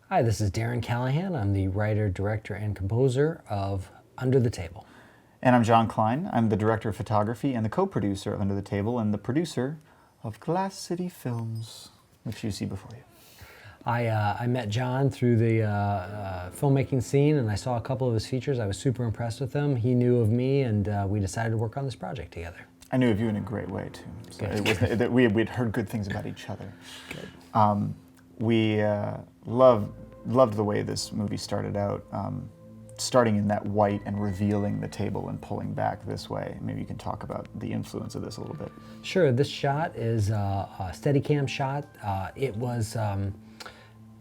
Hi, this is Darren Callahan. I'm the writer, director, and composer of Under the Table. And I'm John Klein. I'm the director of photography and the co-producer of Under the Table and the producer of Glass City Films, which you see before you. I met John through the filmmaking scene, and I saw a couple of his features. I was super impressed with them. He knew of me, and we decided to work on this project together. I knew of you in a great way, too. So Good. it was, that we had heard good things about each other. Good. We loved the way this movie started out, starting in that white and revealing the table and pulling back this way. Maybe you can talk about the influence of this a little bit. Sure, this shot is a Steadicam shot. It was,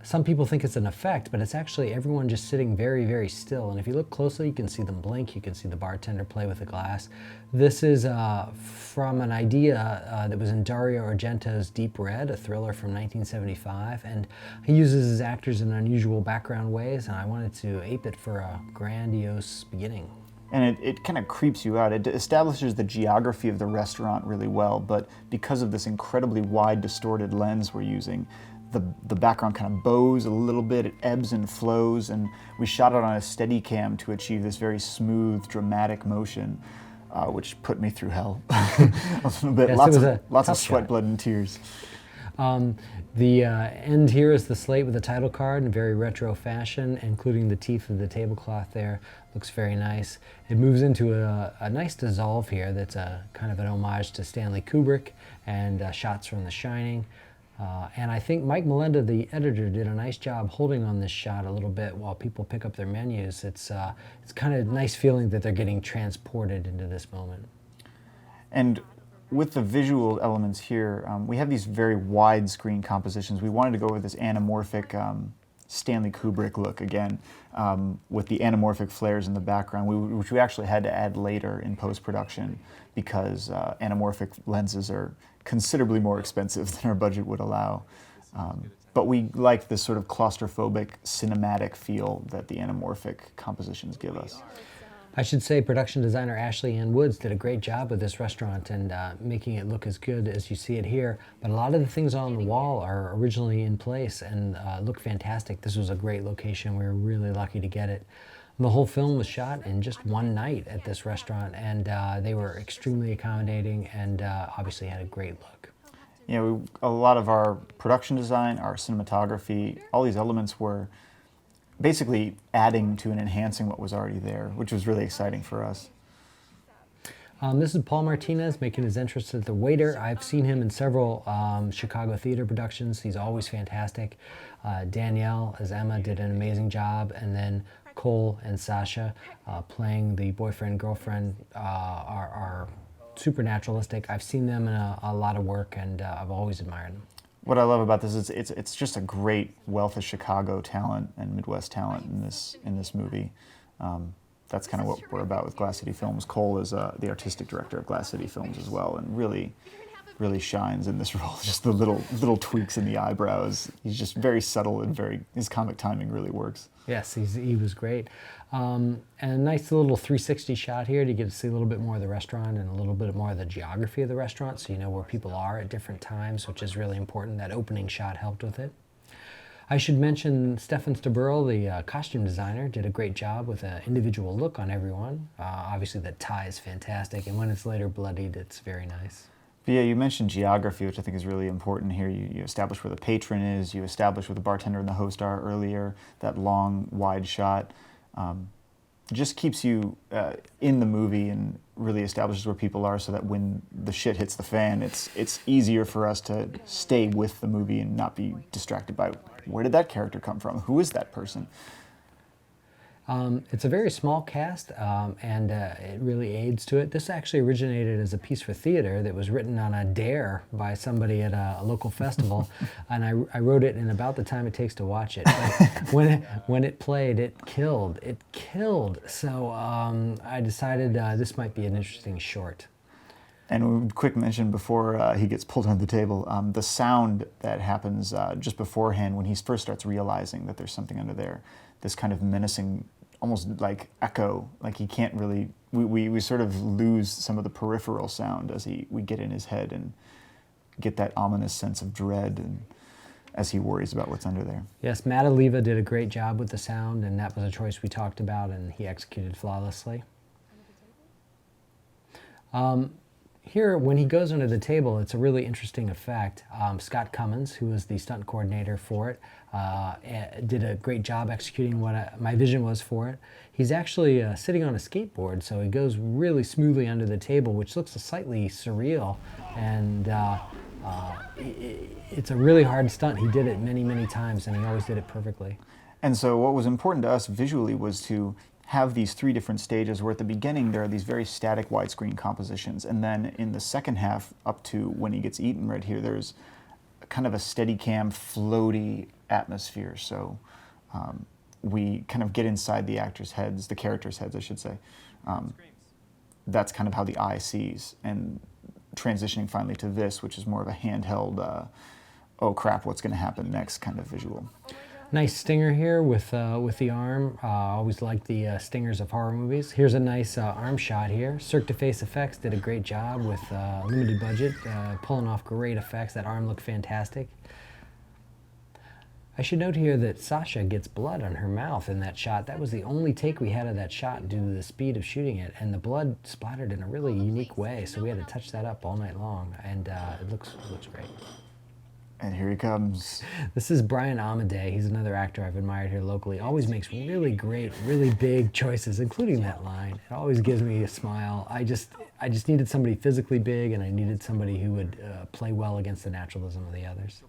some people think it's an effect, but it's actually everyone just sitting very, very still. And if you look closely, you can see them blink, you can see the bartender play with the glass. This is from an idea that was in Dario Argento's Deep Red, a thriller from 1975. And he uses his actors in unusual background ways, and I wanted to ape it for a grandiose beginning. And it kind of creeps you out. It establishes the geography of the restaurant really well, but because of this incredibly wide, distorted lens we're using, the background kind of bows a little bit, it ebbs and flows, and we shot it on a Steadicam to achieve this very smooth, dramatic motion, which put me through hell a little bit. Yes, lots of sweat, shot. blood, and tears. The end here is the slate with the title card in very retro fashion, including the teeth of the tablecloth there. Looks very nice. It moves into a nice dissolve here that's a kind of an homage to Stanley Kubrick and shots from The Shining. And I think Mike Melenda, the editor, did a nice job holding on this shot a little bit while people pick up their menus. It's kind of nice feeling that they're getting transported into this moment. And with the visual elements here, we have these very widescreen compositions. We wanted to go with this anamorphic Stanley Kubrick look again, with the anamorphic flares in the background, which we actually had to add later in post-production because anamorphic lenses are considerably more expensive than our budget would allow. But we like this sort of claustrophobic, cinematic feel that the anamorphic compositions give us. I should say production designer Ashley Ann Woods did a great job with this restaurant and making it look as good as you see it here. But a lot of the things on the wall are originally in place and look fantastic. This was a great location. We were really lucky to get it. The whole film was shot in just one night at this restaurant, and they were extremely accommodating and obviously had a great look. You know, a lot of our production design, our cinematography, all these elements were basically adding to and enhancing what was already there, which was really exciting for us. This is Paul Martinez making his entrance as the waiter. I've seen him in several Chicago theater productions. He's always fantastic. Danielle, as Emma, did an amazing job, and then Cole and Sasha playing the boyfriend-girlfriend are super naturalistic. I've seen them in a lot of work, and I've always admired them. What I love about this is it's just a great wealth of Chicago talent and Midwest talent in this movie. That's kind of what we're about with Glass City Films. Cole is the artistic director of Glass City Films as well, and really shines in this role. Just the little tweaks in the eyebrows. He's just very subtle and his comic timing really works. Yes, he was great. And a nice little 360 shot here to get to see a little bit more of the restaurant and a little bit more of the geography of the restaurant so you know where people are at different times, which is really important. That opening shot helped with it. I should mention Stefan Staburl, the costume designer, did a great job with an individual look on everyone. Obviously the tie is fantastic, and when it's later bloodied, it's very nice. But yeah, you mentioned geography, which I think is really important here. You establish where the patron is, you establish where the bartender and the host are earlier, that long, wide shot. Just keeps you in the movie and really establishes where people are so that when the shit hits the fan, it's easier for us to stay with the movie and not be distracted by where did that character come from? Who is that person? It's a very small cast, and it really aids to it. This actually originated as a piece for theater that was written on a dare by somebody at a local festival, and I wrote it in about the time it takes to watch it. But when it played, it killed. It killed. So I decided this might be an interesting short. And a quick mention before he gets pulled under the table, the sound that happens just beforehand when he first starts realizing that there's something under there, this kind of menacing, almost like echo, like he can't really, we sort of lose some of the peripheral sound as we get in his head and get that ominous sense of dread. And as he worries about what's under there. Yes, Matt Oliva did a great job with the sound, and that was a choice we talked about, and he executed flawlessly. Here, when he goes under the table, it's a really interesting effect. Scott Cummins, who was the stunt coordinator for it, did a great job executing what my vision was for it. He's actually sitting on a skateboard, so he goes really smoothly under the table, which looks slightly surreal, and it's a really hard stunt. He did it many, many times, and he always did it perfectly. And so what was important to us visually was to have these 3 different stages where at the beginning there are these very static widescreen compositions, and then in the second half up to when he gets eaten right here, there's kind of a Steadicam floaty atmosphere. So we kind of get inside the actors' heads, the characters' heads I should say. That's kind of how the eye sees, and transitioning finally to this, which is more of a handheld oh crap, what's going to happen next kind of visual. Nice stinger here with the arm. Always like the stingers of horror movies. Here's a nice arm shot here. Cirque du Face Effects did a great job with limited budget, pulling off great effects. That arm looked fantastic. I should note here that Sasha gets blood on her mouth in that shot. That was the only take we had of that shot due to the speed of shooting it, and the blood splattered in a really unique way, so we had to touch that up all night long, and it looks great. And here he comes. This is Brian Amadei. He's another actor I've admired here locally. Always makes really great, really big choices, including that line. It always gives me a smile. I just needed somebody physically big, and I needed somebody who would play well against the naturalism of the others.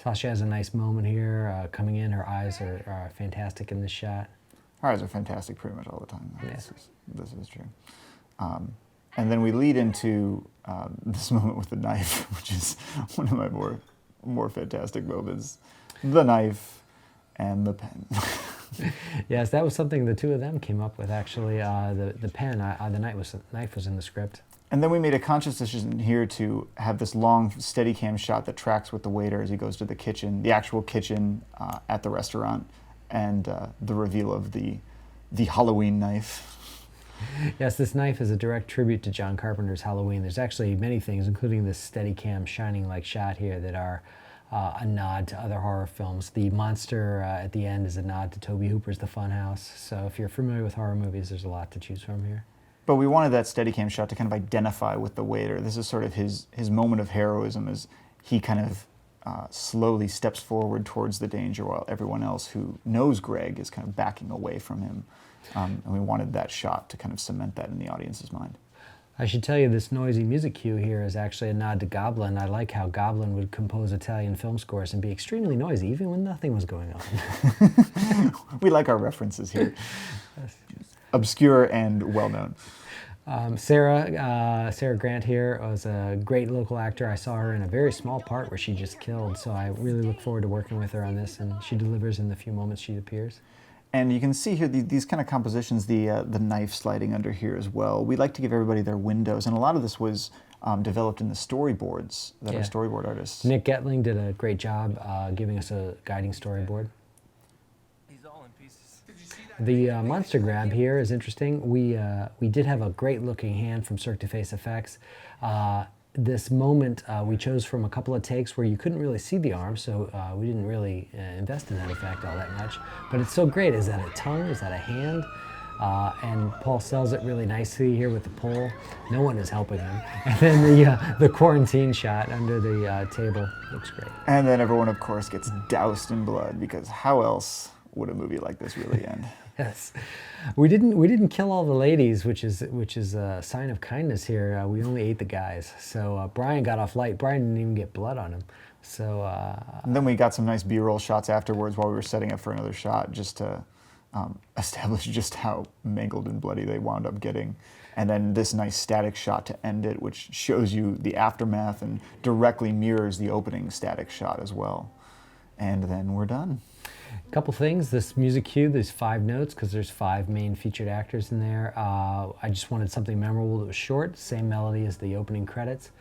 Sasha has a nice moment here, coming in. Her eyes are fantastic in this shot. Her eyes are fantastic pretty much all the time. Yeah. This is true. And then we lead into this moment with the knife, which is one of my more fantastic moments. The knife and the pen. Yes, that was something the two of them came up with, actually. The pen, the knife was in the script. And then we made a conscious decision here to have this long Steadicam shot that tracks with the waiter as he goes to the kitchen, the actual kitchen at the restaurant, and the reveal of the Halloween knife. Yes, this knife is a direct tribute to John Carpenter's Halloween. There's actually many things, including this Steadicam shining like shot here, that are a nod to other horror films. The monster at the end is a nod to Tobe Hooper's The Funhouse. So if you're familiar with horror movies, there's a lot to choose from here. But we wanted that Steadicam shot to kind of identify with the waiter. This is sort of his moment of heroism as he kind of slowly steps forward towards the danger while everyone else who knows Greg is kind of backing away from him. And we wanted that shot to kind of cement that in the audience's mind. I should tell you this noisy music cue here is actually a nod to Goblin. I like how Goblin would compose Italian film scores and be extremely noisy even when nothing was going on. We like our references here. Obscure and well-known. Sarah Grant here was a great local actor. I saw her in a very small part where she just killed, so I really look forward to working with her on this, and she delivers in the few moments she appears. And you can see here these kind of compositions, the knife sliding under here as well. We like to give everybody their windows, and a lot of this was developed in the storyboards that our storyboard artists. Nick Getling did a great job giving us a guiding storyboard. He's all in pieces. Did you see that? The monster grab here is interesting. We did have a great looking hand from Cirque du Face Effects. This moment we chose from a couple of takes where you couldn't really see the arm, so we didn't really invest in that effect all that much. But it's so great. Is that a tongue? Is that a hand? And Paul sells it really nicely here with the pole. No one is helping him. And then the quarantine shot under the table looks great. And then everyone, of course, gets doused in blood, because how else would a movie like this really end? Yes, we didn't kill all the ladies, which is a sign of kindness here. We only ate the guys. So Brian got off light. Brian didn't even get blood on him. So and then we got some nice B-roll shots afterwards while we were setting up for another shot, just to establish just how mangled and bloody they wound up getting. And then this nice static shot to end it, which shows you the aftermath and directly mirrors the opening static shot as well. And then we're done. Couple things, this music cue, there's 5 notes because there's 5 main featured actors in there. I just wanted something memorable that was short, same melody as the opening credits.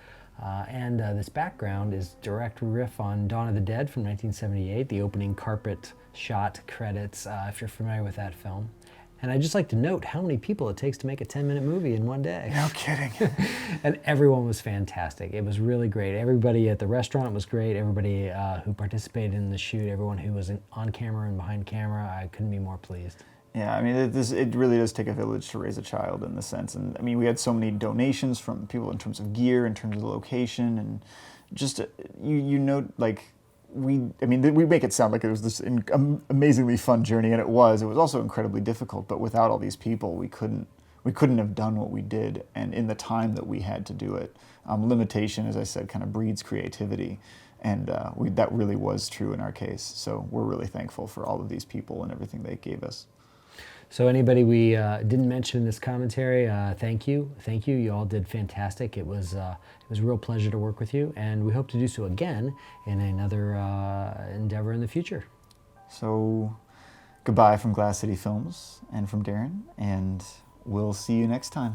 And this background is direct riff on Dawn of the Dead from 1978, the opening carpet shot credits, if you're familiar with that film. And I'd just like to note how many people it takes to make a 10-minute movie in one day. No kidding. And everyone was fantastic. It was really great. Everybody at the restaurant was great. Everybody who participated in the shoot, everyone who was on camera and behind camera, I couldn't be more pleased. Yeah, I mean, it really does take a village to raise a child in this sense. And I mean, we had so many donations from people in terms of gear, in terms of the location, and just, you know, like, we make it sound like it was this amazingly fun journey, and it was. It was also incredibly difficult, but without all these people, we couldn't have done what we did, and in the time that we had to do it. Limitation, as I said, kind of breeds creativity, and that really was true in our case. So we're really thankful for all of these people and everything they gave us. So anybody we didn't mention in this commentary, thank you. Thank you. You all did fantastic. It was a real pleasure to work with you, and we hope to do so again in another endeavor in the future. So goodbye from Glass City Films and from Darren, and we'll see you next time.